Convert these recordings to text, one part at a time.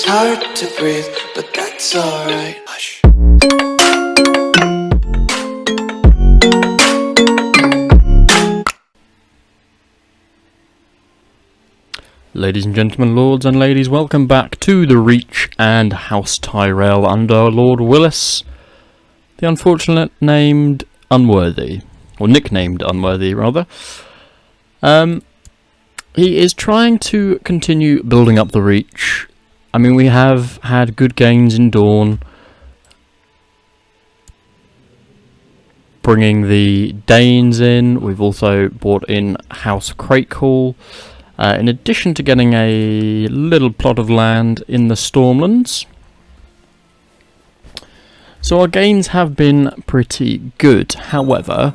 It's hard to breathe, but that's alright. Hush. Ladies and gentlemen, lords and ladies, welcome back to the Reach and House Tyrell under Lord Willas, the unfortunate named Unworthy, or nicknamed Unworthy rather. He is trying to continue building up the Reach. I mean, we have had good gains in Dawn, bringing the Danes in. We've also brought in House Cratecool. In addition to getting a little plot of land in the Stormlands. So our gains have been pretty good. However,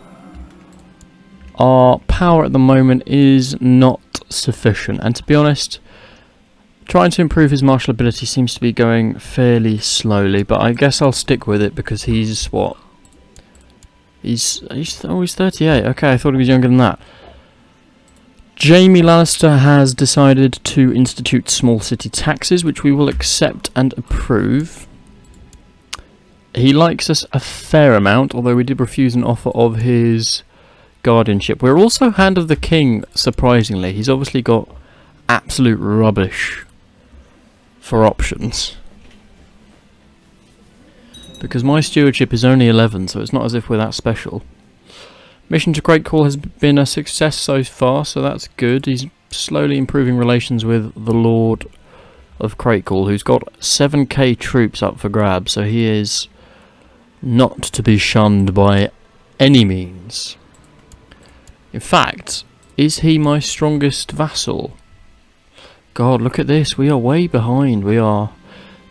our power at the moment is not sufficient. And to be honest, trying to improve his martial ability seems to be going fairly slowly. But I guess I'll stick with it because he's what? He's 38. Okay, I thought he was younger than that. Jaime Lannister has decided to institute small city taxes, which we will accept and approve. He likes us a fair amount, although we did refuse an offer of his guardianship. We're also Hand of the King, surprisingly. He's obviously got absolute rubbish for options. Because my stewardship is only 11, so it's not as if we're that special. Mission to Cratecool has been a success so far, so that's good. He's slowly improving relations with the Lord of Cratecool, who's got 7k troops up for grabs, so he is not to be shunned by any means. In fact, is he my strongest vassal? God, look at this. We are way behind. We are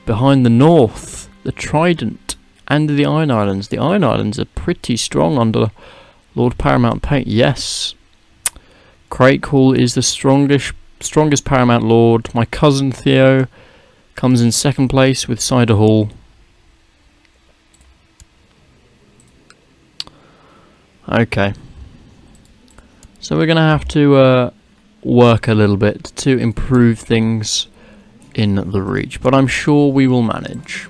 behind the North, the Trident, and the Iron Islands. The Iron Islands are pretty strong under Lord Paramount M.A.T.E. Yes. Cratecool is the strongest Paramount Lord. My cousin Theo comes in second place with Cider Hall. Okay. So we're going to have to work a little bit to improve things in the Reach. But I'm sure we will manage.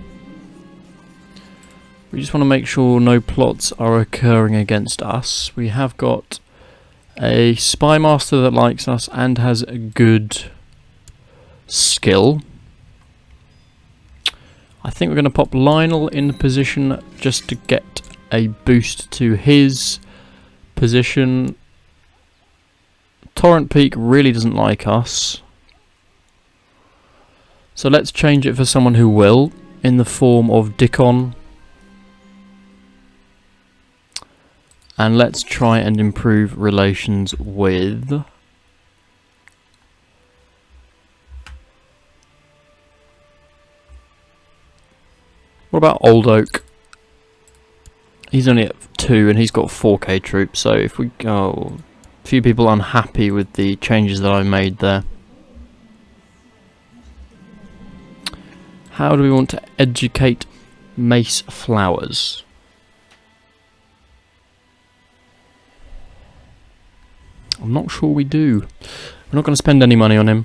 We just want to make sure no plots are occurring against us. We have got a spy master that likes us and has a good skill. I think we're going to pop Lionel in the position just to get a boost to his position. Torrent Peak really doesn't like us. So let's change it for someone who will, in the form of Dickon. And let's try and improve relations with... What about Old Oak? He's only at 2 and he's got 4k troops, so if we go... A few people unhappy with the changes that I made there. How do we want to educate Mace Flowers? I'm not sure we do. We're not going to spend any money on him.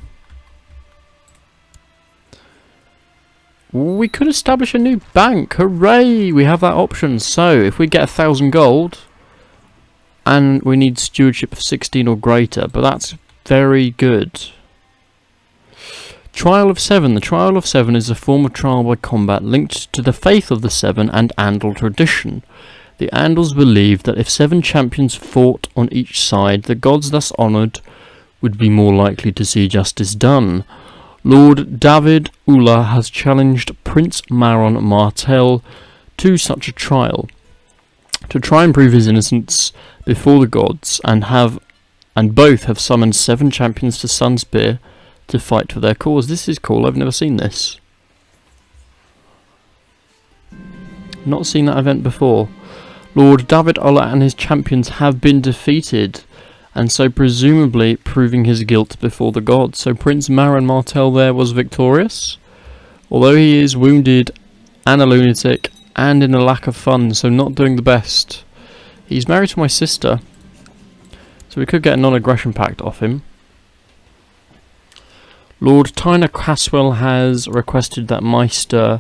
We could establish a new bank. Hooray! We have that option. So, if we get 1,000 gold, and we need stewardship of 16 or greater, but that's very good. Trial of 7. The Trial of 7 is a form of trial by combat linked to the faith of the Seven and Andal tradition. The Andals believed that if 7 champions fought on each side, the gods thus honoured would be more likely to see justice done. Lord David Ula has challenged Prince Maron Martell to such a trial, to try and prove his innocence before the gods, and both have summoned 7 champions to Sunspear to fight for their cause. This is cool, I've never seen this. Not seen that event before. Lord David Ulla and his champions have been defeated, and so presumably proving his guilt before the gods. So Prince Maron Martell there was victorious, although he is wounded and a lunatic and in a lack of funds, so not doing the best. He's married to my sister, so we could get a non-aggression pact off him. Lord Tyner Caswell has requested that Meister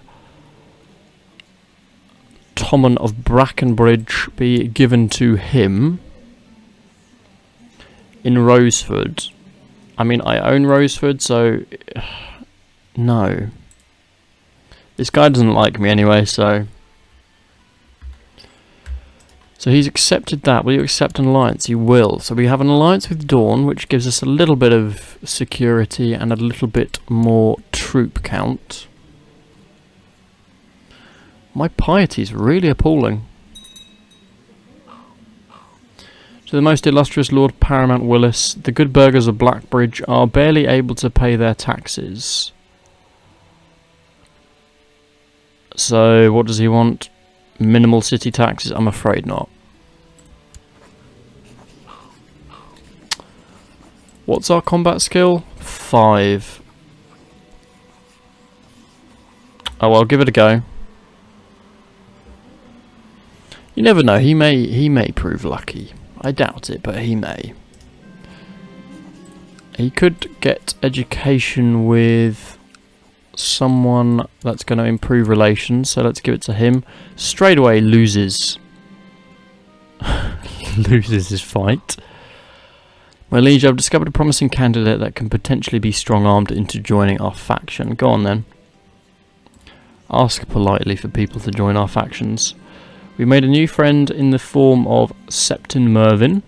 Tommen of Brackenbridge be given to him in Roseford. I mean, I own Roseford, so no. This guy doesn't like me anyway, so he's accepted that. Will you accept an alliance? He will. So we have an alliance with Dawn, which gives us a little bit of security and a little bit more troop count. My piety is really appalling. To the most illustrious Lord Paramount Willas, the good burghers of Blackbridge are barely able to pay their taxes. So, what does he want? Minimal city taxes? I'm afraid not. What's our combat skill? 5. Oh well, give it a go. You never know, he may prove lucky. I doubt it, but he may. He could get education with someone that's going to improve relations, so let's give it to him. Straight away loses. Loses his fight. My liege, I've discovered a promising candidate that can potentially be strong-armed into joining our faction. Go on then. Ask politely for people to join our factions. We made a new friend in the form of Septon Mervyn.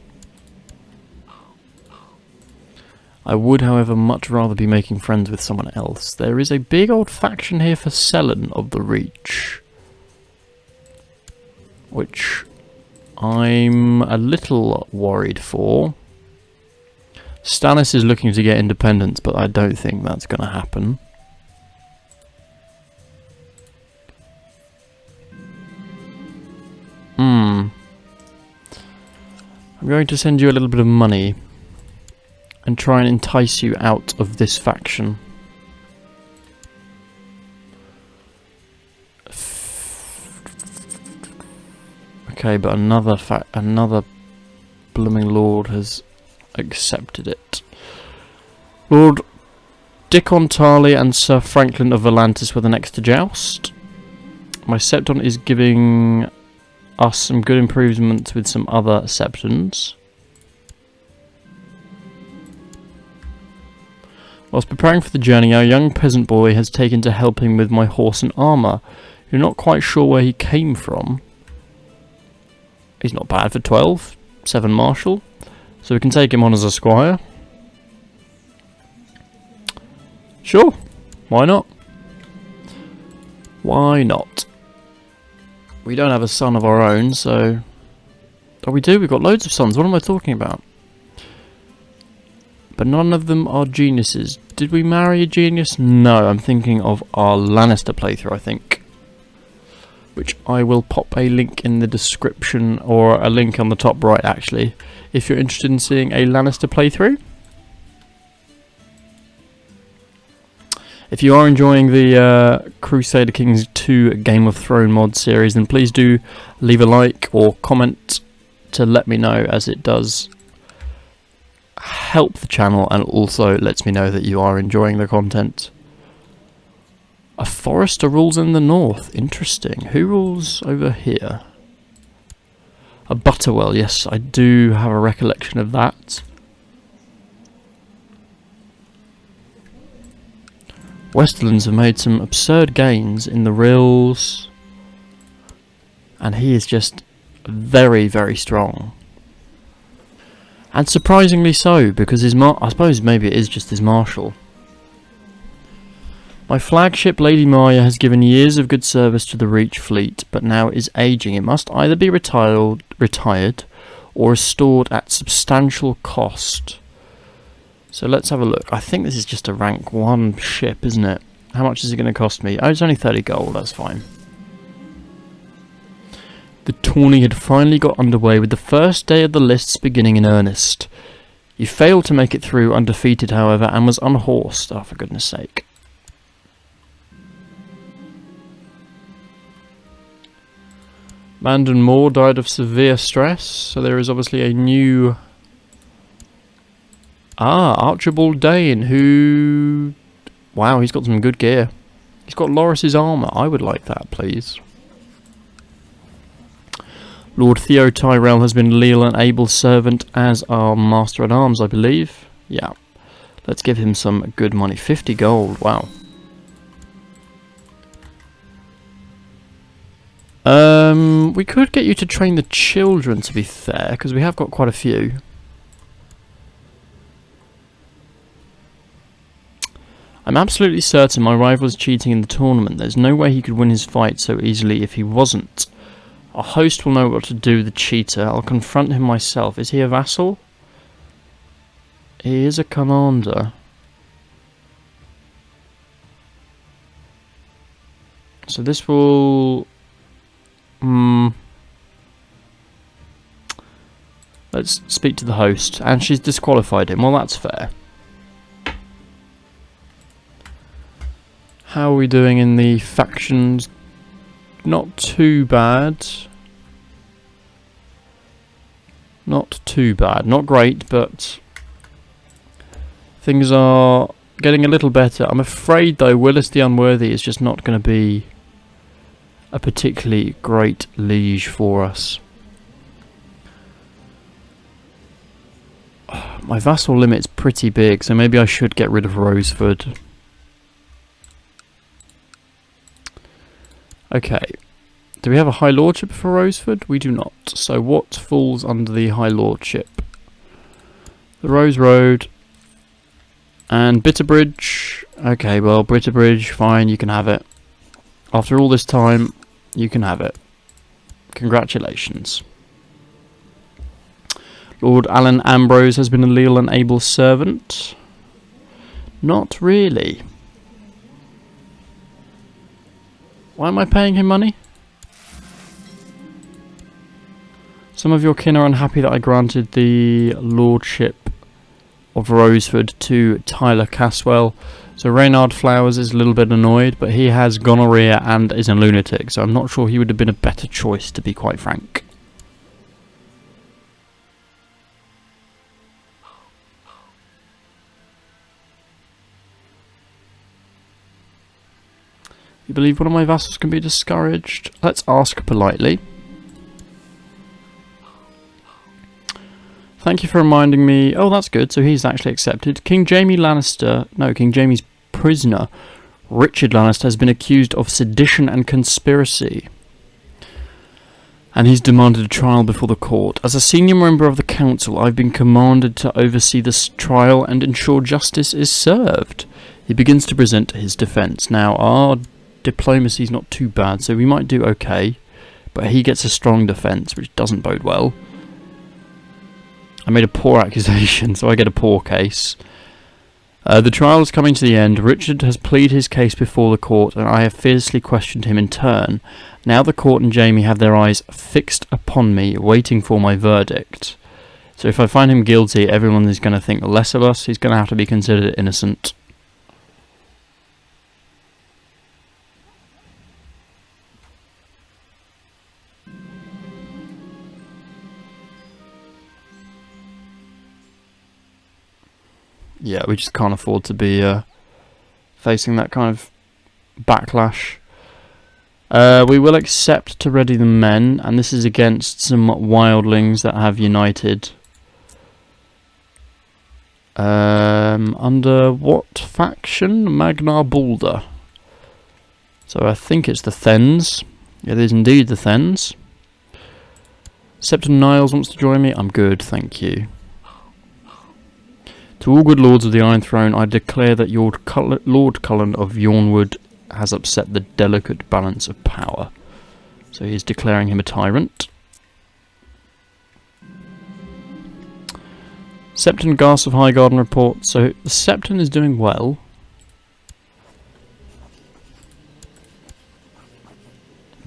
I would, however, much rather be making friends with someone else. There is a big old faction here for Sellen of the Reach, which I'm a little worried for. Stannis is looking to get independence, but I don't think that's going to happen. I'm going to send you a little bit of money and try and entice you out of this faction. Okay, but another blooming lord has accepted it. Lord Dickon Tarley and Sir Franklin of Volantis were the next to joust. My Septon is giving us some good improvements with some other Septons. Whilst preparing for the journey, our young peasant boy has taken to helping with my horse and armour. You're not quite sure where he came from. He's not bad for 12. 7 martial. So we can take him on as a squire. Sure. Why not? Why not? We don't have a son of our own, so... Oh, we do? We've got loads of sons. What am I talking about? But none of them are geniuses. Did we marry a genius? No, I'm thinking of our Lannister playthrough, I think. Which I will pop a link in the description, or a link on the top right, actually, if you're interested in seeing a Lannister playthrough. If you are enjoying the Crusader Kings 2 Game of Thrones mod series, then please do leave a like or comment to let me know, as it does help the channel and also lets me know that you are enjoying the content. A Forester rules in the north. Interesting. Who rules over here? A Butterwell. Yes, I do have a recollection of that. Westerlands have made some absurd gains in the Rills, and he is just very, very strong. And surprisingly so, because his I suppose maybe it is just his martial. My flagship Lady Maya has given years of good service to the Reach fleet, but now is aging. It must either be retired or restored at substantial cost. So let's have a look. I think this is just a rank 1 ship, isn't it? How much is it going to cost me? Oh, it's only 30 gold, that's fine. The tourney had finally got underway, with the first day of the lists beginning in earnest. You failed to make it through undefeated, however, and was unhorsed. Oh, for goodness sake. Mandon Moore died of severe stress, so there is obviously a new... Archibald Dane, who Wow, he's got some good gear. He's got Loris's armour. I would like that, please. Lord Theo Tyrell has been a leal and able servant as our master-at-arms, I believe. Yeah. Let's give him some good money. 50 gold, wow. We could get you to train the children, to be fair, because we have got quite a few. I'm absolutely certain my rival is cheating in the tournament. There's no way he could win his fight so easily if he wasn't. Our host will know what to do with the cheater. I'll confront him myself. Is he a vassal? He is a commander. So this will... Let's speak to the host. And she's disqualified him. Well, that's fair. How are we doing in the factions? Not too bad. Not too bad. Not great, but things are getting a little better. I'm afraid, though, Willas the Unworthy is just not going to be a particularly great liege for us. My vassal limit's pretty big, so maybe I should get rid of Roseford. Okay. Do we have a High Lordship for Roseford? We do not. So what falls under the High Lordship? The Rose Road and Bitterbridge. Okay, well, Bitterbridge, fine, you can have it. After all this time, you can have it. Congratulations. Lord Alan Ambrose has been a leal and able servant. Not really. Why am I paying him money? Some of your kin are unhappy that I granted the lordship of Roseford to Tyler Caswell. So Reynard Flowers is a little bit annoyed, but he has gonorrhea and is a lunatic, so I'm not sure he would have been a better choice, to be quite frank. You believe one of my vassals can be discouraged? Let's ask politely. Thank you for reminding me. Oh, that's good. So he's actually accepted. King Jaime Lannister... No, King Jaime's prisoner, Richard Lannister, has been accused of sedition and conspiracy. And he's demanded a trial before the court. As a senior member of the council, I've been commanded to oversee this trial and ensure justice is served. He begins to present his defence. Now, our diplomacy's not too bad, so we might do okay. But he gets a strong defence, which doesn't bode well. I made a poor accusation, so I get a poor case. The trial is coming to the end. Richard has pleaded his case before the court, and I have fiercely questioned him in turn. Now the court and Jaime have their eyes fixed upon me, waiting for my verdict. So if I find him guilty, everyone is going to think less of us. He's going to have to be considered innocent. Yeah, we just can't afford to be facing that kind of backlash. We will accept to ready the men, and this is against some wildlings that have united. Under what faction? Magnar Balder. So I think it's the Thens. It is indeed the Thens. Septon Niles wants to join me. I'm good, thank you. To all good lords of the Iron Throne, I declare that Lord Cullen of Yornwood has upset the delicate balance of power. So he's declaring him a tyrant. Septon Garth of Highgarden reports. So the Septon is doing well.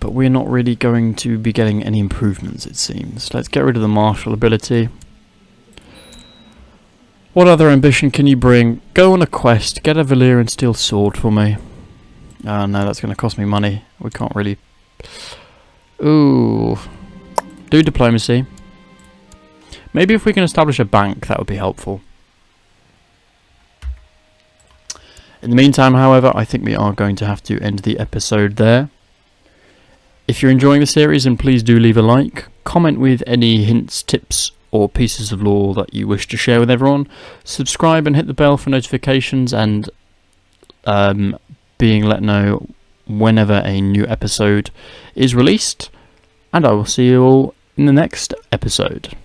But we're not really going to be getting any improvements, it seems. Let's get rid of the martial ability. What other ambition can you bring? Go on a quest, get a Valyrian steel sword for me. Oh no, that's going to cost me money. We can't really... Ooh. Do diplomacy. Maybe if we can establish a bank, that would be helpful. In the meantime, however, I think we are going to have to end the episode there. If you're enjoying the series, then please do leave a like, comment with any hints, tips, or pieces of lore that you wish to share with everyone, subscribe and hit the bell for notifications and being let know whenever a new episode is released, and I will see you all in the next episode.